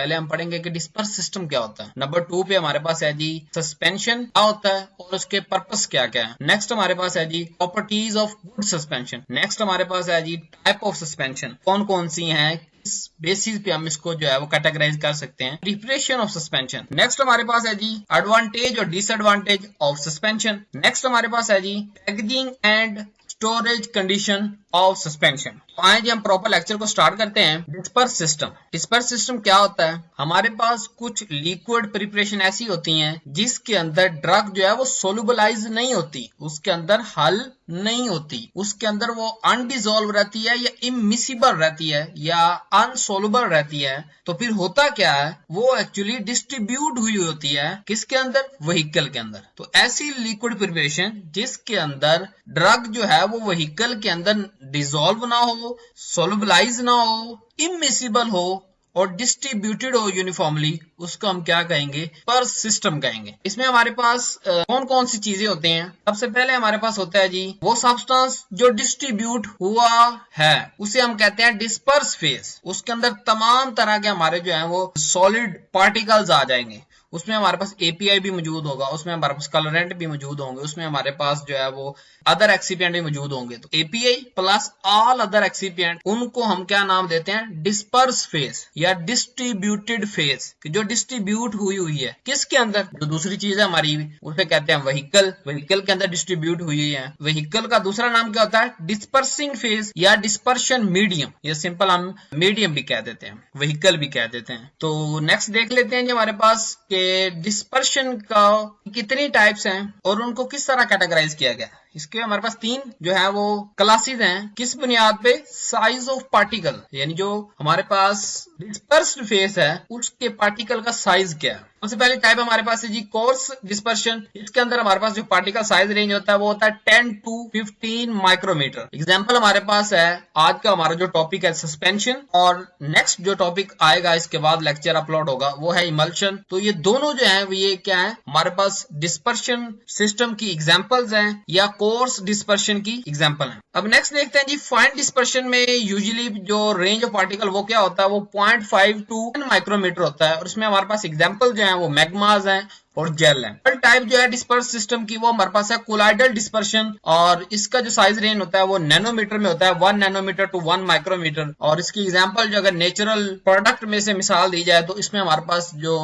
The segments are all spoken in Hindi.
पहले हम पढ़ेंगे कि डिस्पर्स सिस्टम क्या होता है। नंबर 2 पे हमारे पास है जी सस्पेंशन क्या होता है और उसके पर्पस क्या क्या है। नेक्स्ट हमारे पास है जी properties of good suspension. Next हमारे पास है जी टाइप ऑफ सस्पेंशन, कौन कौन सी हैं, इस बेसिस पे हम इसको जो है वो कैटेगराइज कर सकते हैं। Preparation of suspension. नेक्स्ट हमारे पास है जी एडवांटेज और डिसएडवांटेज ऑफ सस्पेंशन। नेक्स्ट हमारे पास है जी packaging and storage condition of suspension. तो आए जी हम प्रॉपर लेक्चर को स्टार्ट करते हैं। Disperse system. डिस्पर्स सिस्टम क्या होता है? हमारे पास कुछ लिक्विड प्रिपरेशन ऐसी होती हैं जिसके अंदर ड्रग जो है वो सोलुबलाइज नहीं होती, उसके अंदर हल नहीं होती, उसके अंदर वो अनडिजोल्व रहती है या इमिसिबल रहती है या अनसोलुबल रहती है। तो फिर होता क्या है, वो एक्चुअली डिस्ट्रीब्यूट हुई होती है किसके अंदर? व्हीकल के अंदर। तो ऐसी लिक्विड प्रिपरेशन जिसके अंदर ड्रग जो है वो व्हीकल के अंदर डिजोल्व ना हो, सोलुबलाइज ना हो, इमिसिबल हो और डिस्ट्रीब्यूटेड हो यूनिफॉर्मली, उसको हम क्या कहेंगे? पर्स सिस्टम कहेंगे। इसमें हमारे पास कौन कौन सी चीजें होते हैं? सबसे पहले हमारे पास होता है जी वो सब्सटेंस जो डिस्ट्रीब्यूट हुआ है, उसे हम कहते हैं डिस्पर्स फेज। उसके अंदर तमाम तरह के हमारे जो है वो सॉलिड पार्टिकल्स आ जाएंगे। उसमें हमारे पास एपीआई भी मौजूद होगा, उसमें हमारे पास कलरेंट भी मौजूद होंगे, उसमें हमारे पास जो है वो अदर एक्सिपिएंट भी मौजूद होंगे। तो API plus all other excipient, उनको हम क्या नाम देते हैं? डिस्पर्स फेज या डिस्ट्रीब्यूटेड फेज, जो डिस्ट्रीब्यूट हुई है किसके अंदर? जो दूसरी चीज है हमारी, उसे कहते हैं व्हीकल। व्हीकल के अंदर डिस्ट्रीब्यूट हुई है। व्हीकल का दूसरा नाम क्या होता है? डिस्पर्सिंग फेज या डिस्पर्शन मीडियम, या सिंपल हम मीडियम भी कह देते हैं, व्हीकल भी कह देते हैं। तो नेक्स्ट देख लेते हैं जी हमारे पास के डिस्पर्शन का कितनी टाइप्स हैं और उनको किस तरह कैटेगराइज किया गया। इसके हमारे पास 3 जो है वो क्लासेस हैं। किस बुनियाद पे? साइज ऑफ पार्टिकल, यानी जो हमारे पास डिस्पर्स्ड फेस है उसके पार्टिकल का साइज क्या है। सबसे पहले टाइप हमारे पास है जी कोर्स डिस्पर्शन। इसके अंदर हमारे पास जो पार्टिकल साइज रेंज होता है वो होता है 10 to 15 माइक्रोमीटर। एग्जांपल हमारे पास है, आज का हमारा जो टॉपिक है सस्पेंशन, और नेक्स्ट जो टॉपिक आएगा इसके बाद लेक्चर अपलोड होगा वो है इमल्शन। तो ये दोनों जो है ये क्या है? हमारे पास डिस्पर्शन सिस्टम की एग्जांपल्स हैं या कोर्स डिस्पर्शन की एग्जांपल है। अब नेक्स्ट देखते हैं जी फाइन डिस्पर्शन में यूजुअली जो रेंज ऑफ पार्टिकल वो क्या होता है? वो 0.5 to 10 माइक्रोमीटर होता है और इसमें हमारे पास एग्जांपल जो है वो मैग्मास हैं और जेल है। थर्ड टाइप जो है डिस्पर्स सिस्टम की वो हमारे पास है कोलाइडल डिस्पर्शन, और इसका जो साइज रेंज होता है वो नैनोमीटर में होता है, 1 नैनोमीटर टू 1 माइक्रोमीटर। और इसकी एग्जांपल जो अगर नेचुरल प्रोडक्ट में से मिसाल दी जाए तो इसमें हमारे पास जो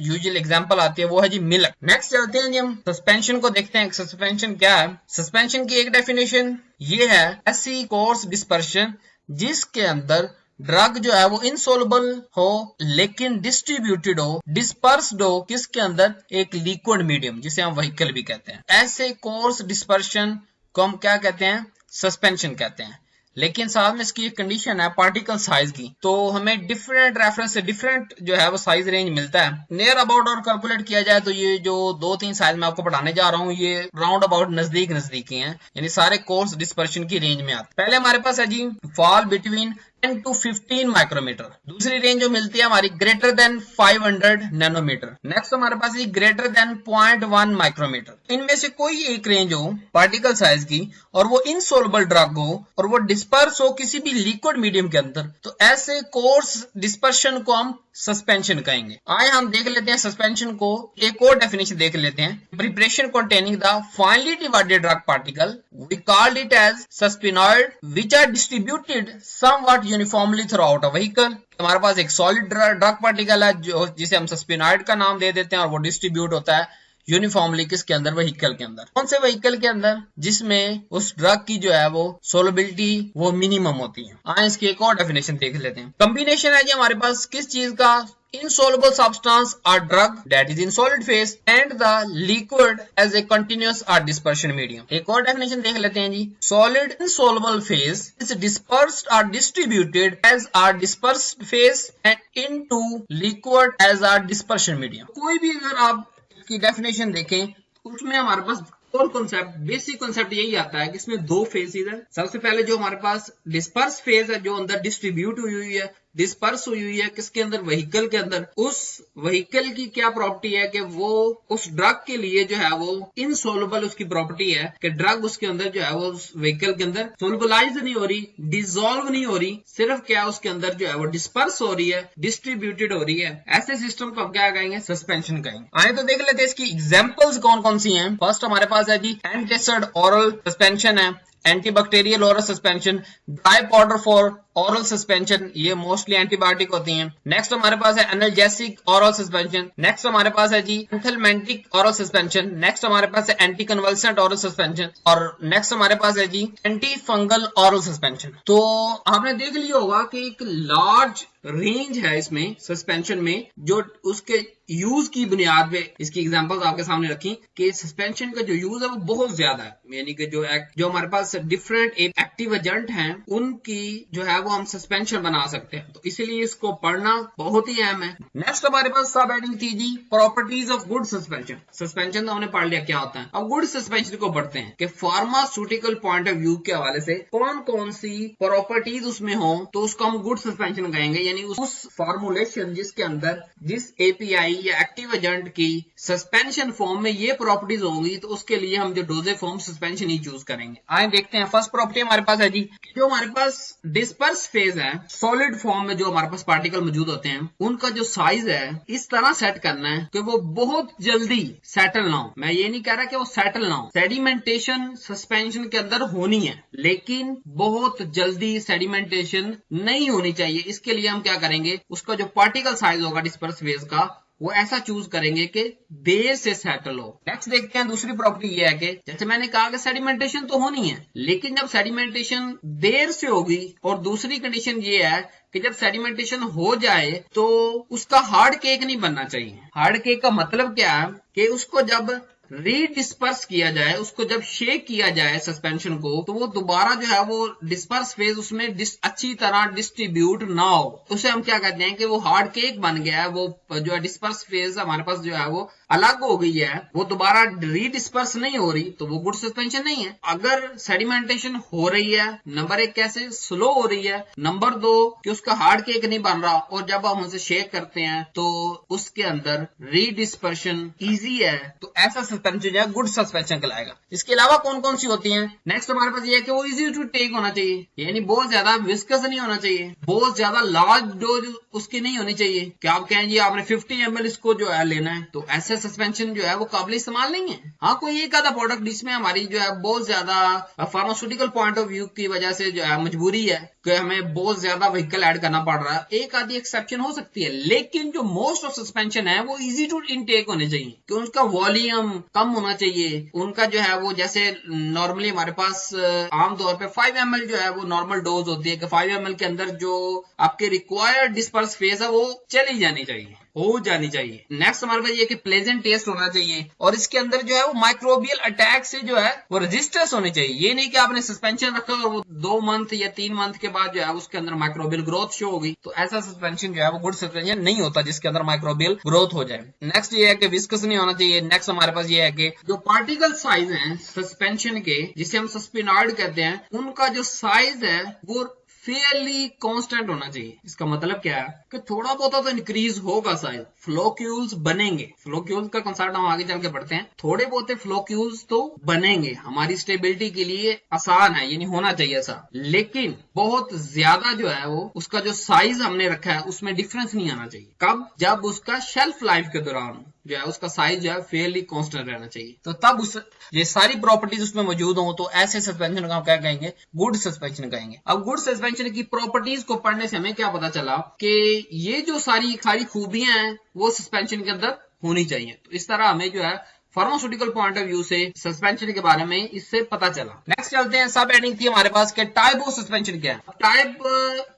यूजुअल एग्जांपल आती है वो है जी मिल्क। नेक्स्ट चलते हैं जी हम सस्पेंशन को देखते हैं। सस्पेंशन क्या है? सस्पेंशन की एक डेफिनेशन ये है, ऐसी कोर्स डिस्पर्शन जिसके अंदर ड्रग जो है वो इनसोलुबल हो लेकिन डिस्ट्रीब्यूटेड हो, डिस्पर्स्ड हो किसके अंदर? एक लिक्विड मीडियम, जिसे हम व्हीकल भी कहते हैं। ऐसे कोर्स डिस्पर्शन को हम क्या कहते हैं? सस्पेंशन कहते हैं। लेकिन साथ में इसकी एक कंडीशन है पार्टिकल साइज की, तो हमें डिफरेंट रेफरेंस से डिफरेंट जो है वो साइज रेंज मिलता है। नियर अबाउट और कैलकुलेट किया जाए तो ये जो 2-3 साइज मैं आपको पढ़ाने जा रहा हूँ ये राउंड अबाउट नजदीक ही हैं, यानी सारे कोर्स डिस्पर्शन की रेंज में आते। पहले हमारे पास है जी फॉल बिटवीन 10 to 15 माइक्रोमीटर। दूसरी रेंज जो मिलती है हमारी ग्रेटर देन 500 नैनोमीटर। नेक्स्ट हमारे पास ग्रेटर देन 0.1 माइक्रोमीटर। इनमें से कोई एक रेंज हो पार्टिकल साइज की और वो इनसोलबल ड्रग हो और वो डिस्पर्स हो किसी भी लिक्विड मीडियम के अंदर, तो ऐसे कोर्स डिस्पर्शन को हम सस्पेंशन कहेंगे। आए हम देख लेते हैं सस्पेंशन को, एक और डेफिनेशन देख लेते हैं। Preparation containing the finely divided drug particle, we called it as suspenoid, which are distributed somewhat uniformly throughout a vehicle। हमारे पास एक सॉलिड ड्रग पार्टिकल है जो जिसे हम सस्पेनॉइड का नाम दे देते हैं और वो डिस्ट्रीब्यूट होता है यूनिफॉर्मली किसके अंदर? व्हीकल के अंदर। कौन से व्हीकल के अंदर? जिसमें उस ड्रग की जो है वो सोलबिलिटी वो मिनिमम होती है। आए इसकी एक और डेफिनेशन देख लेते हैं। कॉम्बिनेशन है जी हमारे पास किस चीज का? insoluble substance or drug that is in solid phase and the liquid as a continuous or dispersion medium। एक और definition देख लेते हैं जी। solid insoluble phase is dispersed or distributed as a dispersed phase and into liquid as a dispersion medium। कोई भी अगर आप इसकी definition देखें उसमें हमारे पास कोर कॉन्सेप्ट, बेसिक कॉन्सेप्ट यही आता है कि इसमें 2 फेजेस है। सबसे पहले जो हमारे पास डिस्पर्स फेज है जो अंदर डिस्ट्रीब्यूट हुई है, डिस्पर्स हुई है किसके अंदर, व्हीकल के अंदर, उस व्हीकल की क्या प्रॉपर्टी है कि वो उस ड्रग के लिए जो है वो इनसोल्युबल उसकी प्रॉपर्टी है कि ड्रग उसके अंदर जो है वो उस व्हीकल के अंदर सोल्युबलाइज नहीं हो रही, डिसॉल्व नहीं हो रही, सिर्फ क्या उसके अंदर जो है वो डिस्पर्स हो रही है, डिस्ट्रीब्यूटेड हो रही है। ऐसे सिस्टम को हम क्या कहेंगे, सस्पेंशन कहेंगे। आइए तो देख लेते हैं इसकी एग्जांपल्स कौन कौन सी हैं। फर्स्ट हमारे पास है जी एंटासिड ओरल सस्पेंशन है, antibacterial oral suspension, dry powder for oral suspension, ये मोस्टली एंटीबायोटिक होती हैं। नेक्स्ट हमारे पास है एनाल्जेसिक ओरल सस्पेंशन, नेक्स्ट हमारे पास है जी एंथेल्मेंटिक ओरल सस्पेंशन, नेक्स्ट हमारे पास है एंटी कन्वल्सेंट ओरल सस्पेंशन, और नेक्स्ट हमारे पास है जी एंटी फंगल ओरल सस्पेंशन। तो आपने देख लिया होगा कि एक लार्ज रेंज है इसमें सस्पेंशन में, जो उसके यूज की बुनियाद पे इसकी एग्जांपल्स आपके सामने रखी कि सस्पेंशन का जो यूज है वो बहुत ज्यादा है, यानी कि जो हमारे पास डिफरेंट एक्टिव एजेंट हैं उनकी जो है वो हम सस्पेंशन बना सकते हैं, तो इसीलिए इसको पढ़ना बहुत ही अहम है। नेक्स्ट हमारे पास सब हेडिंग थी जी properties of good suspension. Suspension तो हमने पढ़ लिया क्या होता है, अब गुड सस्पेंशन को पढ़ते हैं कि फार्मास्यूटिकल पॉइंट ऑफ व्यू के हवाले से कौन कौन सी प्रॉपर्टीज उसमें हो तो उसको हम गुड सस्पेंशन कहेंगे, यानी उस फॉर्मुलेशन जिसके अंदर जिस एपीआई या एक्टिव एजेंट की सस्पेंशन फॉर्म में ये प्रॉपर्टीज होंगी तो उसके लिए हम जो डोजेज फॉर्म सस्पेंशन ही चूज करेंगे। आइए देखते हैं। फर्स्ट प्रॉपर्टी हमारे पास है जी जो हमारे पास डिस्पर्स फेज है, सॉलिड फॉर्म में जो हमारे पास पार्टिकल मौजूद होते हैं उनका जो साइज है इस तरह सेट करना है कि वो बहुत जल्दी सेटल ना हो। मैं ये नहीं कह रहा कि वो सेटल ना हो, सेडिमेंटेशन सस्पेंशन के अंदर होनी है लेकिन बहुत जल्दी सेडिमेंटेशन नहीं होनी चाहिए। इसके लिए हम क्या करेंगे, उसका जो पार्टिकल साइज होगा डिस्पर्स फेज का वो ऐसा चूज करेंगे कि देर से सेटल हो। नेक्स्ट देखते हैं दूसरी प्रॉपर्टी ये है कि जैसे मैंने कहा कि सेडिमेंटेशन तो होनी है लेकिन जब सेडिमेंटेशन देर से होगी, और दूसरी कंडीशन ये है कि जब सेडिमेंटेशन हो जाए तो उसका हार्ड केक नहीं बनना चाहिए। हार्ड केक का मतलब क्या है कि उसको जब रीडिस्पर्स किया जाए, उसको जब शेक किया जाए सस्पेंशन को, तो वो दोबारा जो है वो डिस्पर्स फेज उसमें अच्छी तरह डिस्ट्रीब्यूट ना हो, उसे हम क्या कहते हैं कि वो हार्ड केक बन गया है। वो जो है डिस्पर्स फेज हमारे पास जो है वो अलग हो गई है, वो दोबारा रीडिस्पर्स नहीं हो रही, तो वो गुड सस्पेंशन नहीं है। अगर सेडिमेंटेशन हो रही है, नंबर एक कैसे स्लो हो रही है, नंबर दो कि उसका हार्ड केक नहीं बन रहा, और जब हम उसे शेक करते हैं तो उसके अंदर रीडिस्पर्शन इजी है, तो ऐसा सस्पेंशन जो है गुड सस्पेंशन कहलाएगा। इसके अलावा कौन कौन सी होती हैं, नेक्स्ट हमारे पास ये है कि वो इजी टू टेक होना चाहिए, यानी बहुत ज्यादा विस्कस नहीं होना चाहिए, बहुत ज्यादा लार्ज डोज उसकी नहीं होनी चाहिए कि आप कहें जी आपने 50 ml इसको जो है लेना है, तो ऐसे सस्पेंशन जो है वो काबिल इस्तेमाल नहीं है। हाँ, कोई एक आधा प्रोडक्ट जिसमें हमारी जो है बहुत ज्यादा फार्मास्यूटिकल पॉइंट ऑफ व्यू की वजह से जो है मजबूरी है कि हमें बहुत ज्यादा व्हीकल ऐड करना पड़ रहा है, एक आधी एक्सेप्शन हो सकती है, लेकिन जो मोस्ट ऑफ सस्पेंशन है वो इजी टू इनटेक होने चाहिए कि उसका वॉल्यूम कम होना चाहिए। उनका जो है वो जैसे नॉर्मली हमारे पास आमतौर पे 5 ml जो है वो नॉर्मल डोज होती है कि 5 ml के अंदर जो आपके रिक्वायर्ड डिस्पर्स फेज है वो चली जानी चाहिए, हो जानी चाहिए। नेक्स्ट हमारे पास ये कि प्लेजेंट टेस्ट होना चाहिए, और इसके अंदर जो है वो माइक्रोबियल अटैक से जो है वो रजिस्टर्स होने चाहिए। ये नहीं कि आपने सस्पेंशन रखा और वो 2 मंथ या 3 मंथ के बाद जो है उसके अंदर माइक्रोबियल ग्रोथ शो होगी, तो ऐसा सस्पेंशन जो है वो गुड सस्पेंशन नहीं होता जिसके अंदर माइक्रोबियल ग्रोथ हो जाए। नेक्स्ट ये है कि विस्कस नहीं होना चाहिए। नेक्स्ट हमारे पास ये है कि जो पार्टिकल साइज है सस्पेंशन के, जिसे हम सस्पेनॉइड कहते हैं, उनका जो साइज है वो फेयरली कांस्टेंट होना चाहिए। इसका मतलब क्या है कि थोड़ा बहुत तो इंक्रीज होगा साइज, फ्लोक्यूल्स बनेंगे। फ्लोक्यूल्स का कंसेप्ट हम आगे चल के पढ़ते हैं, थोड़े बहुत फ्लोक्यूल्स तो बनेंगे, हमारी स्टेबिलिटी के लिए आसान है, यानी होना चाहिए ऐसा, लेकिन बहुत ज्यादा जो है वो उसका जो साइज हमने रखा है उसमें डिफरेंस नहीं आना चाहिए। कब, जब उसका शेल्फ लाइफ के दौरान जो है उसका साइज जो है फेयरली कांस्टेंट रहना चाहिए, तो तब उस ये सारी प्रॉपर्टीज उसमें मौजूद हो, तो ऐसे सस्पेंशन को हम क्या कहेंगे, गुड सस्पेंशन कहेंगे। अब गुड सस्पेंशन की प्रॉपर्टीज को पढ़ने से हमें क्या पता चला कि ये जो सारी खूबियां हैं वो सस्पेंशन के अंदर होनी चाहिए। तो इस तरह हमें जो है फार्मास्यूटिकल पॉइंट ऑफ व्यू से सस्पेंशन के बारे में इससे पता चला। नेक्स्ट चलते हैं, सब हेडिंग थी हमारे पास के टाइप ऑफ सस्पेंशन क्या है। टाइप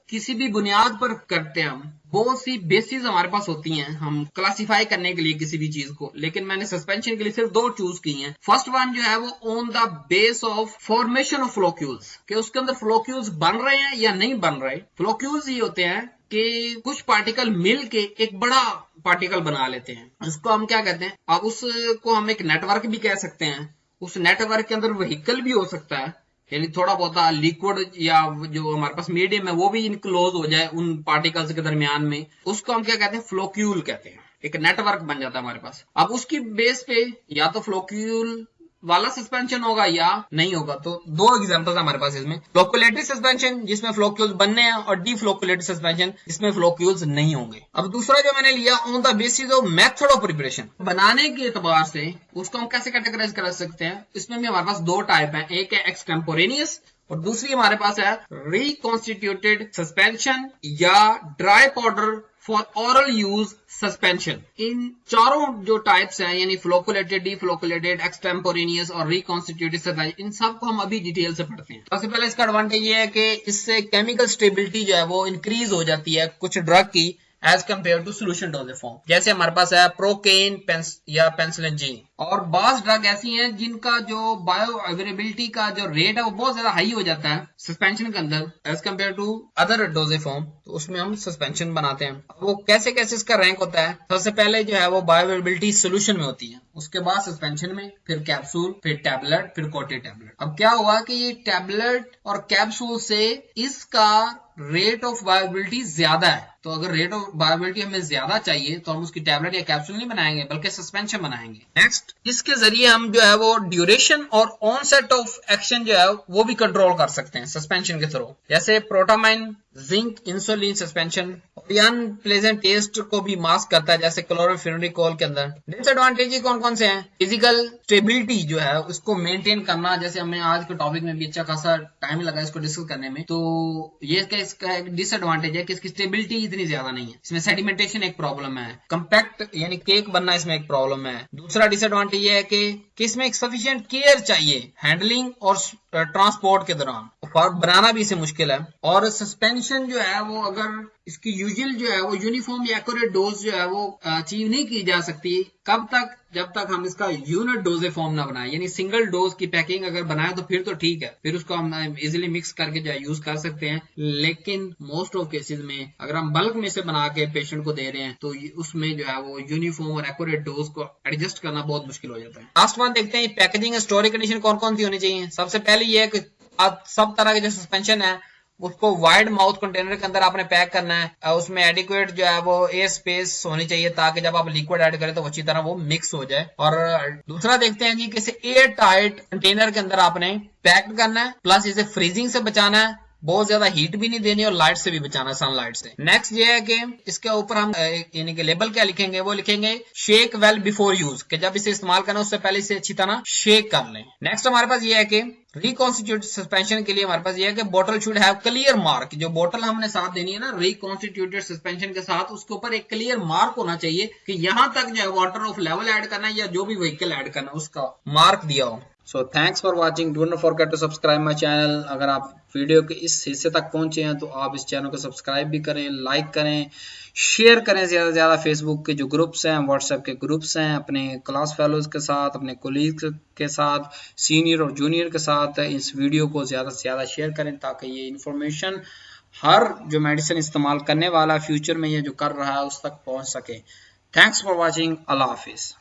किसी भी बुनियाद पर करते हैं हम, बहुत सी बेसिस हमारे पास होती हैं हम क्लासिफाई करने के लिए किसी भी चीज को, लेकिन मैंने सस्पेंशन के लिए सिर्फ 2 चूज की हैं। फर्स्ट वन जो है वो on the base of formation of floccules, कि उसके अंदर फ्लोक्यूल्स बन रहे हैं या नहीं बन रहे। फ्लोक्यूल्स ये होते हैं कि कुछ पार्टिकल मिल के एक बड़ा पार्टिकल बना लेते हैं, उसको हम क्या कहते हैं, अब उसको हम एक नेटवर्क भी कह सकते हैं। उस नेटवर्क के अंदर व्हीकल भी हो सकता है यानी थोड़ा बहुत लिक्विड या जो हमारे पास मीडियम है वो भी इनक्लोज हो जाए उन पार्टिकल्स के दरमियान में, उसको हम क्या कहते हैं, फ्लोक्यूल कहते हैं। एक नेटवर्क बन जाता है हमारे पास। अब उसकी बेस पे या तो फ्लोक्यूल वाला सस्पेंशन होगा या नहीं होगा। तो दो एग्जांपल्स हमारे पास इसमें, फ्लोकुलेटरी सस्पेंशन जिसमें फ्लोक्यूल्स बनने हैं और डीफ्लोकुलेटरी सस्पेंशन जिसमें फ्लोक्यूल्स नहीं होंगे। अब दूसरा जो मैंने लिया on the basis of method of preparation, बनाने के एतबार से उसको हम कैसे कैटेगराइज कर सकते हैं। इसमें भी हमारे पास दो टाइप है, एक है एक्सटेम्पोरेनियस और दूसरी हमारे पास है रिकॉन्स्टिट्यूटेड सस्पेंशन या dry powder for oral use suspension. इन चारों जो टाइप्स हैं यानी फ्लोकुलेटेड, डीफ्लोकुलेटेड, एक्सटेम्पोरेनियस और रिकॉन्स्टिट्यूटेड सस्पेंशन, इन सबको हम अभी डिटेल से पढ़ते हैं। सबसे पहले इसका एडवांटेज ये है कि इससे केमिकल स्टेबिलिटी जो है वो इंक्रीज हो जाती है कुछ ड्रग की as compare to solution dosage form. जैसे हमारे पास है प्रोकेन या पेंसिलिन। और बास ड्रग ऐसी हैं जिनका जो बायो अवेलेबिलिटी का जो रेट है वो बहुत ज्यादा हाई हो जाता है सस्पेंशन के अंदर as compare to other dosage form, तो उसमें हम सस्पेंशन बनाते हैं। वो कैसे कैसे इसका रैंक होता है, सबसे पहले जो है वो बायो अवेलेबिलिटी सोल्यूशन में होती है, उसके बाद सस्पेंशन में, फिर कैप्सूल, फिर टैबलेट, फिर कोटेड टैबलेट। अब क्या हुआ कि ये टैबलेट और कैप्सूल से इसका रेट ऑफ बायोबिलिटी ज्यादा है, तो अगर रेट ऑफ बायोबिलिटी हमें ज्यादा चाहिए तो हम उसकी टैबलेट या कैप्सूल नहीं बनाएंगे बल्कि सस्पेंशन बनाएंगे। नेक्स्ट, इसके जरिए हम जो है वो ड्यूरेशन और ऑनसेट ऑफ एक्शन जो है वो भी कंट्रोल कर सकते हैं सस्पेंशन के थ्रू। जैसे protamine, zinc, insulin suspension unpleasant taste को भी मास्क करता है जैसे क्लोरोफेनिकोल के अंदर। डिसएडवांटेज कौन कौन से हैं, फिजिकल स्टेबिलिटी जो है उसको मेंटेन करना, जैसे हमें आज के टॉपिक में भी अच्छा खासा टाइम लगा इसको डिस्कस करने में, तो ये इसका एक डिसएडवांटेज है कि इसकी स्टेबिलिटी इतनी ज्यादा नहीं है, इसमें सेडिमेंटेशन एक प्रॉब्लम है, कंपैक्ट यानी केक बनना इसमें एक प्रॉब्लम है। दूसरा डिसएडवांटेज ये है कि इसमें एक सफिशिएंट केयर चाहिए हैंडलिंग और ट्रांसपोर्ट के दौरान, बनाना भी इसे मुश्किल है। और सस्पेंशन जो है वो अगर इसकी यूजुअल जो है वो यूनिफॉर्म या एक्यूरेट डोज जो है वो अचीव नहीं की जा सकती, कब तक, जब तक हम इसका यूनिट डोजेज फॉर्म ना बनाए, यानी सिंगल डोज की पैकिंग अगर बनाए तो फिर तो ठीक है, फिर उसको हम इजीली मिक्स करके जो है यूज कर सकते हैं। लेकिन मोस्ट ऑफ केसेस में अगर हम बल्क में से बना के पेशेंट को दे रहे हैं तो उसमें जो है वो यूनिफॉर्म और एक्यूरेट डोज को एडजस्ट करना बहुत मुश्किल हो जाता है। लास्ट वन देखते हैं पैकेजिंग और स्टोरेज कंडीशन कौन कौन सी होनी चाहिए। सबसे पहले ये है कि सब तरह के जो सस्पेंशन है उसको वाइड माउथ कंटेनर के अंदर आपने पैक करना है, उसमें एडिक्वेट जो है वो एयर स्पेस होनी चाहिए ताकि जब आप लिक्विड ऐड करें तो अच्छी तरह वो मिक्स हो जाए। और दूसरा देखते हैं जी किसी एयर टाइट कंटेनर के अंदर आपने पैक करना है, प्लस इसे फ्रीजिंग से बचाना है, बहुत ज्यादा हीट भी नहीं देनी और लाइट से भी बचाना, सनलाइट से। नेक्स्ट ये है कि इसके ऊपर हम यानी कि लेबल क्या लिखेंगे, वो लिखेंगे शेक वेल बिफोर यूज, कि जब इसे इस्तेमाल करना उससे पहले इसे अच्छी तरह शेक कर लें। नेक्स्ट हमारे पास ये है कि रिकॉन्स्टिट्यूटेड सस्पेंशन के लिए हमारे पास ये है कि बोतल शुड हैव क्लियर मार्क, जो बोतल हमने साथ देनी है ना रिकॉन्स्टिट्यूटेड सस्पेंशन के साथ, उसके ऊपर एक क्लियर मार्क होना चाहिए कि यहां तक जो है वाटर ऑफ लेवल ऐड करना है या जो भी व्हीकल ऐड करना है उसका मार्क दिया हो। So thanks for watching, do not forget to subscribe my channel. अगर आप वीडियो के इस हिस्से तक पहुंचे हैं तो आप इस चैनल को सब्सक्राइब भी करें, लाइक करें, शेयर करें ज़्यादा से ज़्यादा। फेसबुक के जो ग्रुप्स हैं, व्हाट्सएप के ग्रुप्स हैं, अपने क्लास फेलोज के साथ, अपने कोलीग्स के साथ, सीनियर और जूनियर के साथ इस वीडियो को ज़्यादा से ज़्यादा शेयर करें ताकि ये इन्फॉर्मेशन हर जो मेडिसिन इस्तेमाल करने वाला फ्यूचर में ये जो कर रहा है उस तक पहुँच सके। थैंक्स फॉर वॉचिंग, अल्लाह हाफिज़।